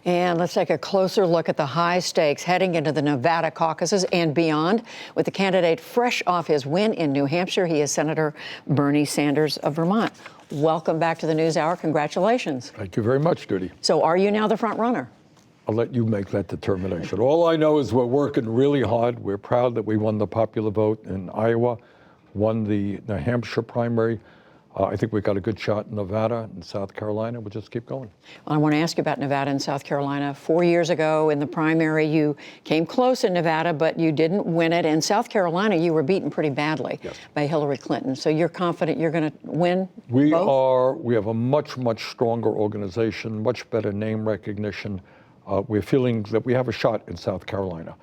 And let's take a closer look at the high stakes heading into the Nevada caucuses and beyond. With the candidate fresh off his win in New Hampshire, he is Senator Bernie Sanders of Vermont. Welcome back to the NewsHour. Congratulations. Thank you very much, Judy. So are you now the front runner? I'll let you make that determination. All I know is we're working really hard. We're proud that we won the popular vote in Iowa, won the New Hampshire primary. I think we've got a good shot in Nevada and South Carolina. We'll just keep going. Well, I want to ask you about Nevada and South Carolina. 4 years ago in the primary, you came close in Nevada, but you didn't win it. In South Carolina, you were beaten pretty badly by Hillary Clinton. So you're confident you're going to win both? We have a much, much stronger organization, much better name recognition. We're feeling that we have a shot in South Carolina.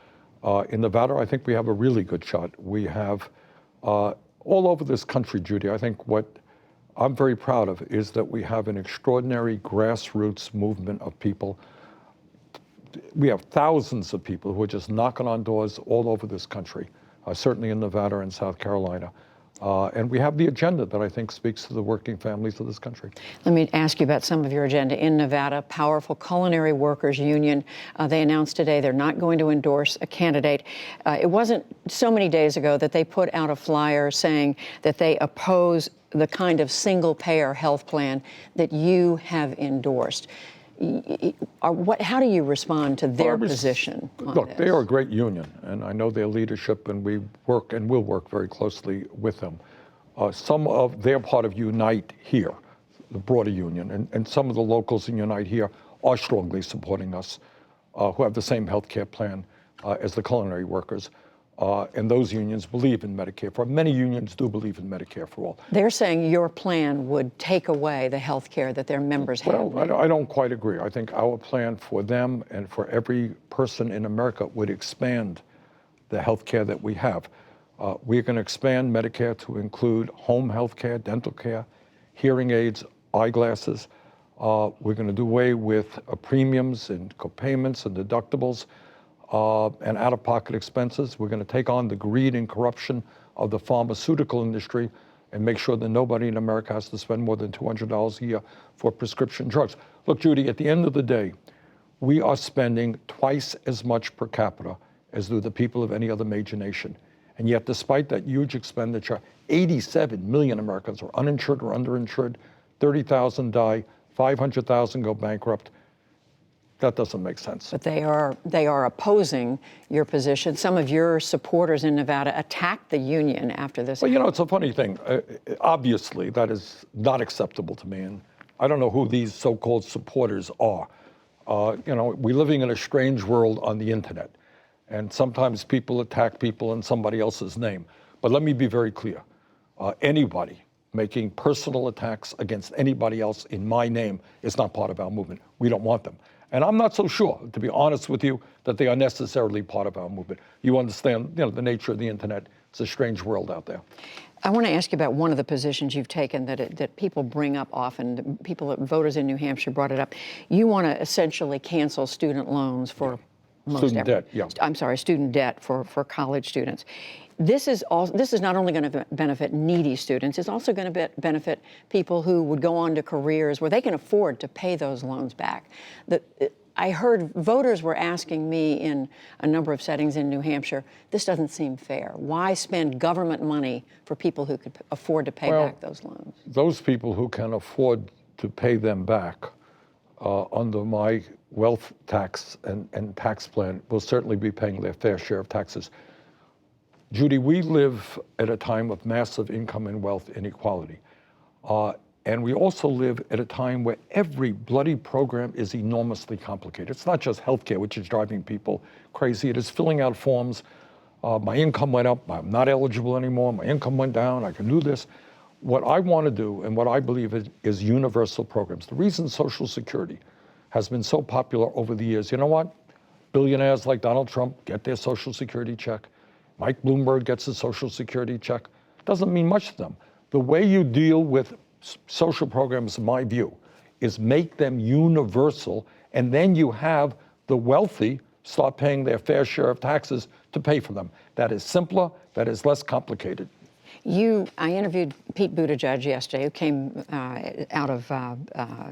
In Nevada, I think we have a really good shot. We have all over this country, Judy, I think what I'm very proud of is that we have an extraordinary grassroots movement of people. We have thousands of people who are just knocking on doors all over this country, certainly in Nevada and South Carolina. And we have the agenda that I think speaks to the working families of this country. Let me ask you about some of your agenda. In Nevada, powerful culinary workers union, they announced today they're not going to endorse a candidate. It wasn't so many days ago that they put out a flyer saying that they oppose the kind of single-payer health plan that you have endorsed. How do you respond to their position on Look, this? they are a great union, and I know their leadership, and we work and will work very closely with them. They're part of Unite Here, the broader union, and some of the locals in Unite Here are strongly supporting us, who have the same health care plan as the culinary workers. And those unions believe in Medicare for all. Many unions do believe in Medicare for all. They're saying your plan would take away the health care that their members have. Well, I don't quite agree. I think our plan for them and for every person in America would expand the health care that we have. We're going to expand Medicare to include home health care, dental care, hearing aids, eyeglasses. We're going to do away with premiums and copayments and deductibles. And out-of-pocket expenses. We're going to take on the greed and corruption of the pharmaceutical industry and make sure that nobody in America has to spend more than $200 a year for prescription drugs. Look, Judy, at the end of the day, we are spending twice as much per capita as do the people of any other major nation. And yet, despite that huge expenditure, 87 million Americans are uninsured or underinsured, 30,000 die, 500,000 go bankrupt. That doesn't make sense. But they are opposing your position. Some of your supporters in Nevada attacked the union after this. Well, you know, it's a funny thing. Obviously, that is not acceptable to me. And I don't know who these so-called supporters are. You know, we're living in a strange world on the internet. And sometimes people attack people in somebody else's name. But let me be very clear. Anybody making personal attacks against anybody else in my name is not part of our movement. We don't want them. And I'm not so sure, to be honest with you, that they are necessarily part of our movement. You understand, you know, the nature of the internet. It's a strange world out there. I want to ask you about one of the positions you've taken that people bring up often. Voters in New Hampshire brought it up. You want to essentially cancel student loans for student debt for college students. This is not only going to benefit needy students, it's also going to benefit people who would go on to careers where they can afford to pay those loans back. I heard voters were asking me in a number of settings in New Hampshire, this doesn't seem fair. Why spend government money for people who could afford to pay back those loans? Those people who can afford to pay them back under my wealth tax and tax plan will certainly be paying their fair share of taxes. Judy, we live at a time of massive income and wealth inequality. And we also live at a time where every bloody program is enormously complicated. It's not just healthcare, which is driving people crazy. It is filling out forms. My income went up. I'm not eligible anymore. My income went down. I can do this. What I want to do and what I believe is universal programs. The reason Social Security has been so popular over the years, you know what? Billionaires like Donald Trump get their Social Security check. Mike Bloomberg gets a Social Security check. Doesn't mean much to them. The way you deal with social programs, in my view, is make them universal, and then you have the wealthy start paying their fair share of taxes to pay for them. That is simpler, that is less complicated. I interviewed Pete Buttigieg yesterday, who came out of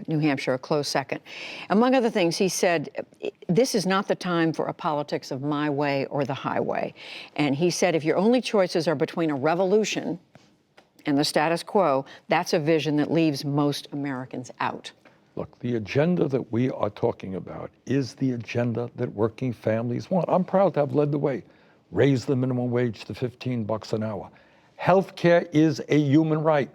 New Hampshire, a close second. Among other things, he said, this is not the time for a politics of my way or the highway. And he said, if your only choices are between a revolution and the status quo, that's a vision that leaves most Americans out. Look, the agenda that we are talking about is the agenda that working families want. I'm proud to have led the way. Raise the minimum wage to $15 an hour. Healthcare is a human right.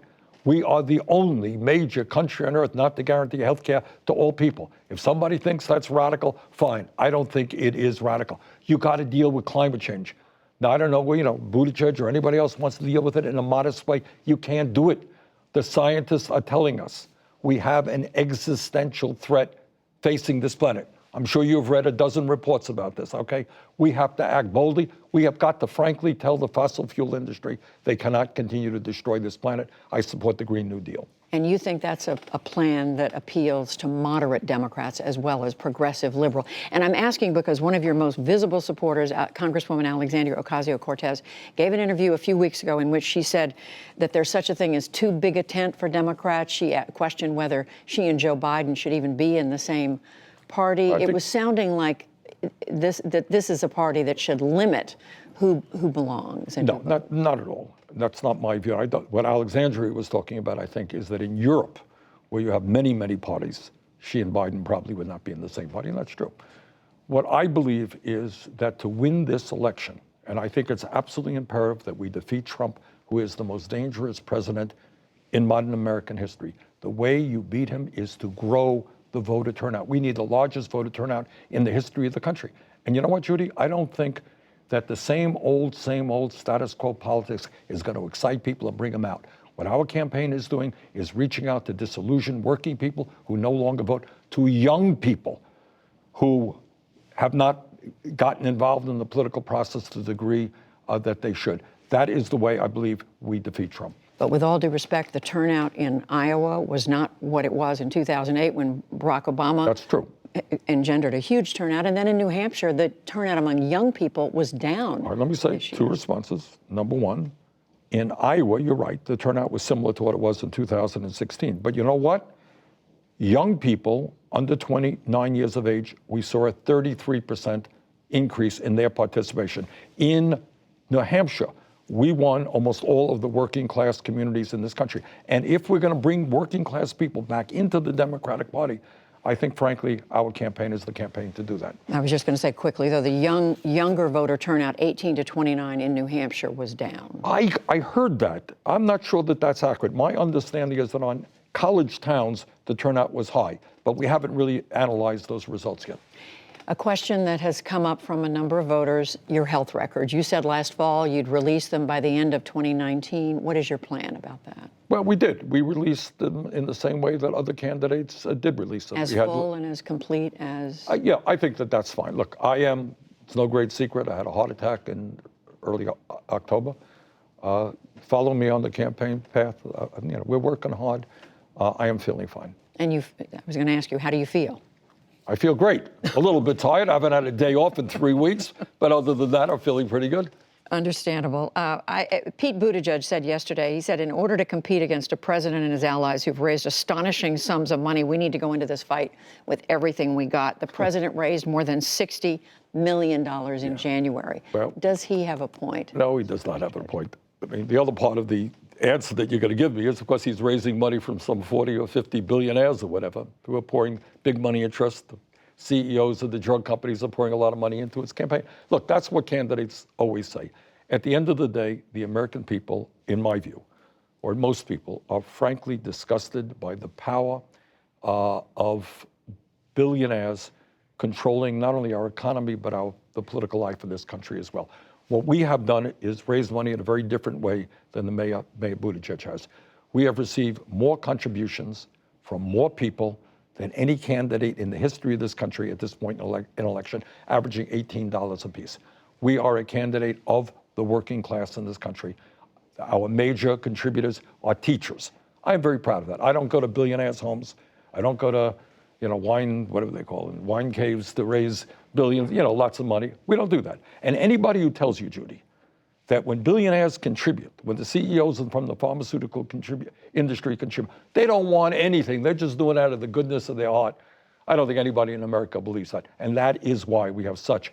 We are the only major country on earth not to guarantee healthcare to all people. If somebody thinks that's radical, fine. I don't think it is radical. You got to deal with climate change. Now, I don't know, Buttigieg or anybody else wants to deal with it in a modest way. You can't do it. The scientists are telling us we have an existential threat facing this planet. I'm sure you've read a dozen reports about this, okay? We have to act boldly. We have got to frankly tell the fossil fuel industry they cannot continue to destroy this planet. I support the Green New Deal. And you think that's a plan that appeals to moderate Democrats as well as progressive liberal. And I'm asking because one of your most visible supporters, Congresswoman Alexandria Ocasio-Cortez, gave an interview a few weeks ago in which she said that there's such a thing as too big a tent for Democrats. She questioned whether she and Joe Biden should even be in the same party. It was sounding like that this is a party that should limit who belongs. No, not at all. That's not my view. What Alexandria was talking about, I think, is that in Europe, where you have many, many parties, she and Biden probably would not be in the same party, and that's true. What I believe is that to win this election, and I think it's absolutely imperative that we defeat Trump, who is the most dangerous president in modern American history. The way you beat him is to grow the voter turnout. We need the largest voter turnout in the history of the country. And you know what, Judy? I don't think that the same old status quo politics is going to excite people and bring them out. What our campaign is doing is reaching out to disillusioned working people who no longer vote, to young people who have not gotten involved in the political process to the degree that they should. That is the way I believe we defeat Trump. But with all due respect, the turnout in Iowa was not what it was in 2008 when Barack Obama That's true. engendered a huge turnout. And then in New Hampshire, the turnout among young people was down. All right, let me say two responses. Number one, in Iowa, you're right, the turnout was similar to what it was in 2016. But you know what? Young people under 29 years of age, we saw a 33% increase in their participation. In New Hampshire, we won almost all of the working class communities in this country. And if we're going to bring working class people back into the Democratic Party, I think, frankly, our campaign is the campaign to do that. I was just going to say quickly, though, the younger voter turnout, 18 to 29 in New Hampshire, was down. I heard that. I'm not sure that that's accurate. My understanding is that on college towns, the turnout was high, but we haven't really analyzed those results yet. A question that has come up from a number of voters, your health records. You said last fall you'd release them by the end of 2019. What is your plan about that? Well, we did. We released them in the same way that other candidates did release them. As full and as complete as? Yeah, I think that that's fine. Look, it's no great secret, I had a heart attack in early October. Follow me on the campaign path. We're working hard. I am feeling fine. And I was going to ask you, how do you feel? I feel great. A little bit tired. I haven't had a day off in 3 weeks, but other than that, I'm feeling pretty good. Understandable. Pete Buttigieg said yesterday, he said, in order to compete against a president and his allies who've raised astonishing sums of money, we need to go into this fight with everything we got. The president raised more than $60 million in January. Well, does he have a point? No, he does not have a point. I mean, the other part of the answer that you're going to give me is, of course, he's raising money from some 40 or 50 billionaires or whatever who are pouring big money in trust. The CEOs of the drug companies are pouring a lot of money into his campaign. Look, that's what candidates always say. At the end of the day, the American people, in my view, or most people, are frankly disgusted by the power of billionaires controlling not only our economy, but the political life of this country as well. What we have done is raise money in a very different way than the Mayor Buttigieg has. We have received more contributions from more people than any candidate in the history of this country at this point in election, averaging $18 apiece. We are a candidate of the working class in this country. Our major contributors are teachers. I am very proud of that. I don't go to billionaires' homes. I don't go to, whatever they call it, wine caves to raise billions, lots of money. We don't do that. And anybody who tells you, Judy, that when billionaires contribute, when the CEOs from the pharmaceutical industry contribute, they don't want anything. They're just doing it out of the goodness of their heart. I don't think anybody in America believes that. And that is why we have such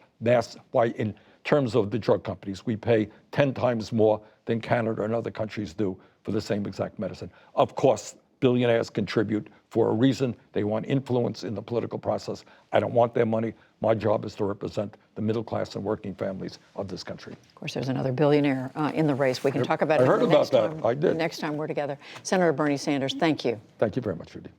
why in terms of the drug companies, we pay 10 times more than Canada and other countries do for the same exact medicine. Of course, billionaires contribute for a reason. They want influence in the political process. I don't want their money. My job is to represent the middle class and working families of this country. Of course, there's another billionaire in the race. We can talk about I it heard the about next that. time. I did. The next time we're together. Senator Bernie Sanders, thank you. Thank you very much, Judy.